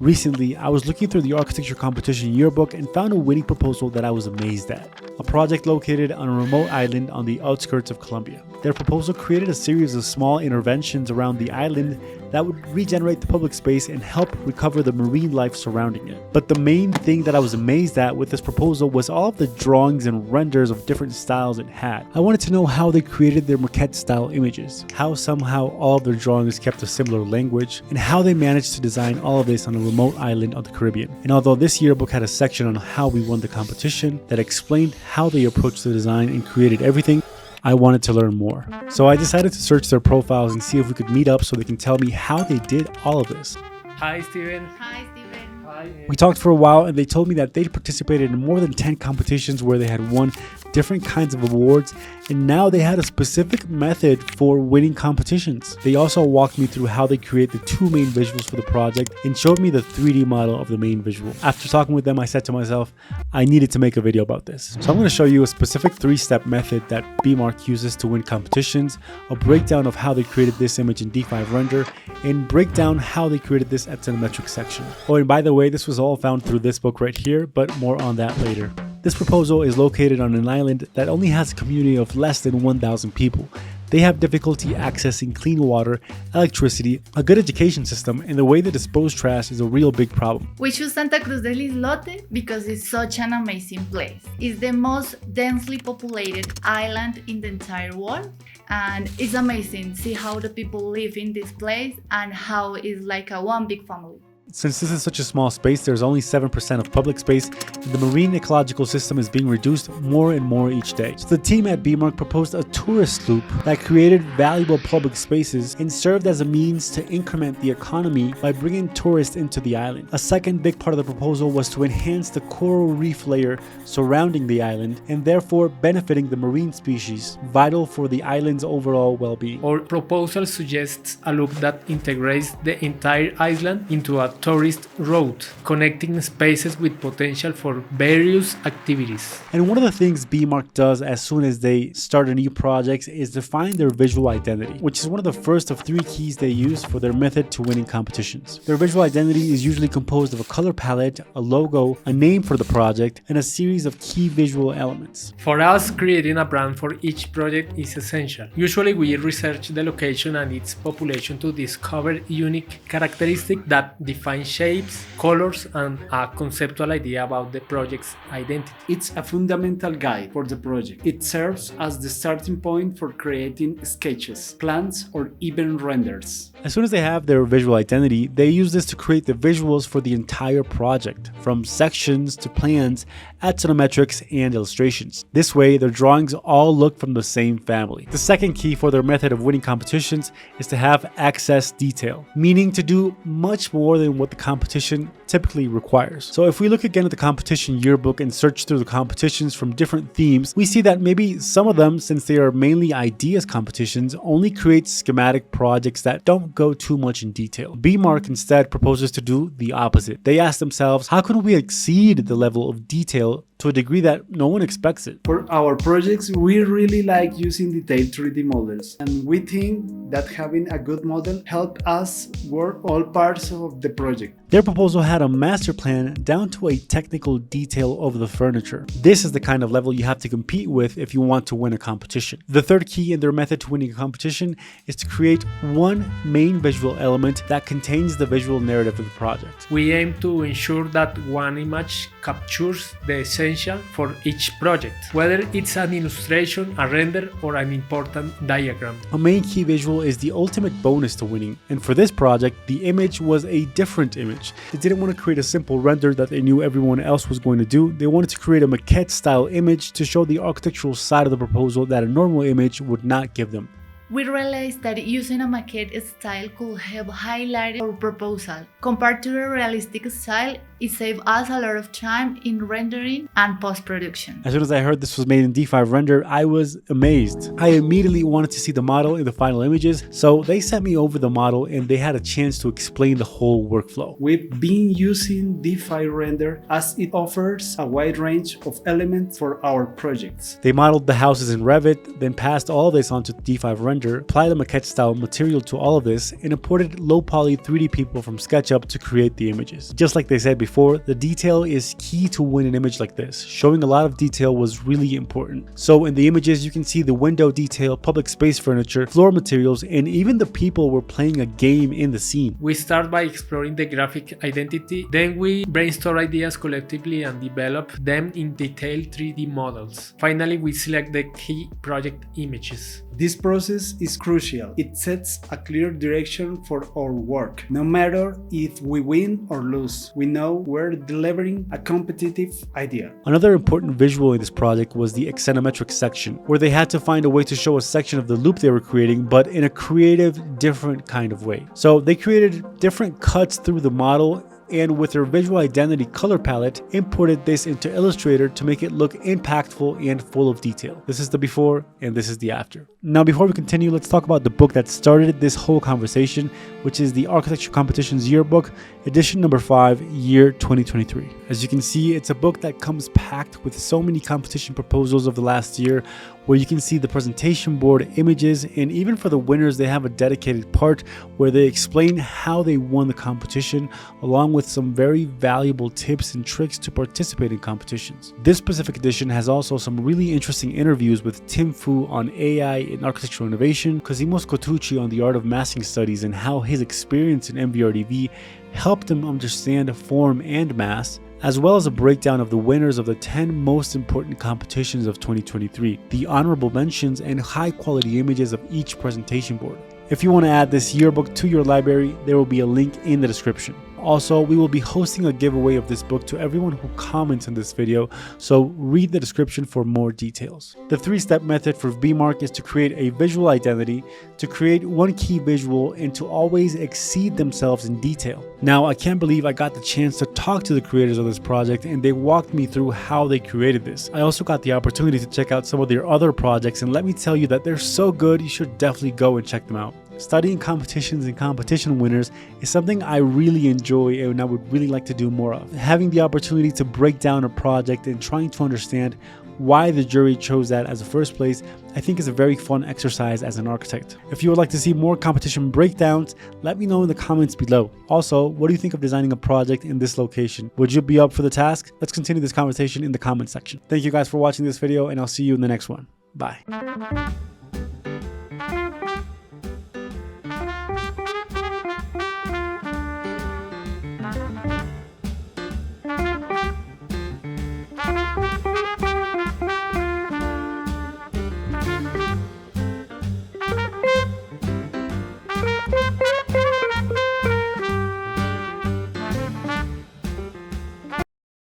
Recently, I was looking through the Architecture Competition Yearbook and found a winning proposal that I was amazed at. A project located on a remote island on the outskirts of Colombia. Their proposal created a series of small interventions around the island that would regenerate the public space and help recover the marine life surrounding it. But the main thing that I was amazed at with this proposal was all of the drawings and renders of different styles it had. I wanted to know how they created their maquette style images, how somehow all of their drawings kept a similar language, and how they managed to design all of this on a remote island of the Caribbean. And although this yearbook had a section on how we won the competition that explained how they approached the design and created everything, I wanted to learn more. So I decided to search their profiles and see if we could meet up so they can tell me how they did all of this. Hi, Steven. Hi, Steven. Hi. We talked for a while and they told me that they'd participated in more than 10 competitions where they had won different kinds of awards, and now they had a specific method for winning competitions. They also walked me through how they create the two main visuals for the project and showed me the 3D model of the main visual. After talking with them, I said to myself, I needed to make a video about this. So I'm going to show you a specific 3-step method that BeMaarch uses to win competitions, a breakdown of how they created this image in D5 render, and break down how they created this at Cinemetrics section. Oh, and by the way, this was all found through this book right here, but more on that later. This proposal is located on an island that only has a community of less than 1,000 people. They have difficulty accessing clean water, electricity, a good education system, and the way they dispose trash is a real big problem. We choose Santa Cruz del Islote because it's such an amazing place. It's the most densely populated island in the entire world, and it's amazing to see how the people live in this place and how it's like a one big family. Since this is such a small space, there's only 7% of public space, and the marine ecological system is being reduced more and more each day. So the team at BeMaarch proposed a tourist loop that created valuable public spaces and served as a means to increment the economy by bringing tourists into the island. A second big part of the proposal was to enhance the coral reef layer surrounding the island and therefore benefiting the marine species, vital for the island's overall well-being. Our proposal suggests a loop that integrates the entire island into a tourist route, connecting spaces with potential for various activities. And one of the things BeMaarch does as soon as they start a new project is define their visual identity, which is one of the first of 3 keys they use for their method to winning competitions. Their visual identity is usually composed of a color palette, a logo, a name for the project, and a series of key visual elements. For us, creating a brand for each project is essential. Usually we research the location and its population to discover unique characteristics that define shapes, colors, and a conceptual idea about the project's identity. It's a fundamental guide for the project. It serves as the starting point for creating sketches, plans, or even renders. As soon as they have their visual identity, they use this to create the visuals for the entire project, from sections to plans, at Cinemetrics and illustrations. This way, their drawings all look from the same family. The second key for their method of winning competitions is to have excess detail, meaning to do much more than what the competition typically requires. So if we look again at the competition yearbook and search through the competitions from different themes, we see that maybe some of them, since they are mainly ideas competitions, only create schematic projects that don't go too much in detail. BeMaarch instead proposes to do the opposite. They ask themselves, how can we exceed the level of detail to a degree that no one expects it? For our projects, we really like using detailed 3D models, and we think that having a good model helps us work all parts of the project. Their proposal had a master plan down to a technical detail of the furniture. This is the kind of level you have to compete with if you want to win a competition. The third key in their method to winning a competition is to create one main visual element that contains the visual narrative of the project. We aim to ensure that one image captures the essential for each project, whether it's an illustration, a render, or an important diagram. A main key visual is the ultimate bonus to winning, and for this project, the image was a different image. They didn't want to create a simple render that they knew everyone else was going to do. They wanted to create a maquette style image to show the architectural side of the proposal that a normal image would not give them. We realized that using a maquette style could help highlight our proposal. Compared to a realistic style, It saved us a lot of time in rendering and post-production. As soon as I heard this was made in D5 Render, I was amazed. I immediately wanted to see the model in the final images, so they sent me over the model and they had a chance to explain the whole workflow. We've been using D5 Render as it offers a wide range of elements for our projects. They modeled the houses in Revit, then passed all of this onto D5 Render, applied a maquette style material to all of this, and imported low poly 3D people from SketchUp to create the images. Just like they said before, the detail is key to win an image like this. Showing a lot of detail was really important. So in the images you can see the window detail, public space furniture, floor materials, and even the people were playing a game in the scene. We start by exploring the graphic identity, then we brainstorm ideas collectively and develop them in detailed 3D models. Finally, we select the key project images. This process is crucial. It sets a clear direction for our work. No matter if we win or lose, we know we're delivering a competitive idea. Another important visual in this project was the axonometric section, where they had to find a way to show a section of the loop they were creating, but in a creative, different kind of way. So they created different cuts through the model, and with their visual identity color palette, imported this into Illustrator to make it look impactful and full of detail. This is the before and this is the after. Now before we continue, let's talk about the book that started this whole conversation, which is the Architecture Competitions Yearbook, edition number 5, year 2023. As you can see, it's a book that comes packed with so many competition proposals of the last year, where you can see the presentation board, images, and even for the winners, they have a dedicated part where they explain how they won the competition, along with some very valuable tips and tricks to participate in competitions. This specific edition has also some really interesting interviews with Tim Fu on AI in architectural innovation, Cosimo Scotucci on the art of massing studies and how his experience in MVRDV helped him understand form and mass, as well as a breakdown of the winners of the 10 most important competitions of 2023, the honorable mentions, and high quality images of each presentation board. If you want to add this yearbook to your library, there will be a link in the description. Also, we will be hosting a giveaway of this book to everyone who comments on this video, so read the description for more details. The 3-step method for BeMaarch is to create a visual identity, to create one key visual, and to always exceed themselves in detail. Now, I can't believe I got the chance to talk to the creators of this project, and they walked me through how they created this. I also got the opportunity to check out some of their other projects, and let me tell you that they're so good, you should definitely go and check them out. Studying competitions and competition winners is something I really enjoy and I would really like to do more of. Having the opportunity to break down a project and trying to understand why the jury chose that as the first place, I think is a very fun exercise as an architect. If you would like to see more competition breakdowns, let me know in the comments below. Also, what do you think of designing a project in this location? Would you be up for the task? Let's continue this conversation in the comment section. Thank you guys for watching this video, and I'll see you in the next one. Bye.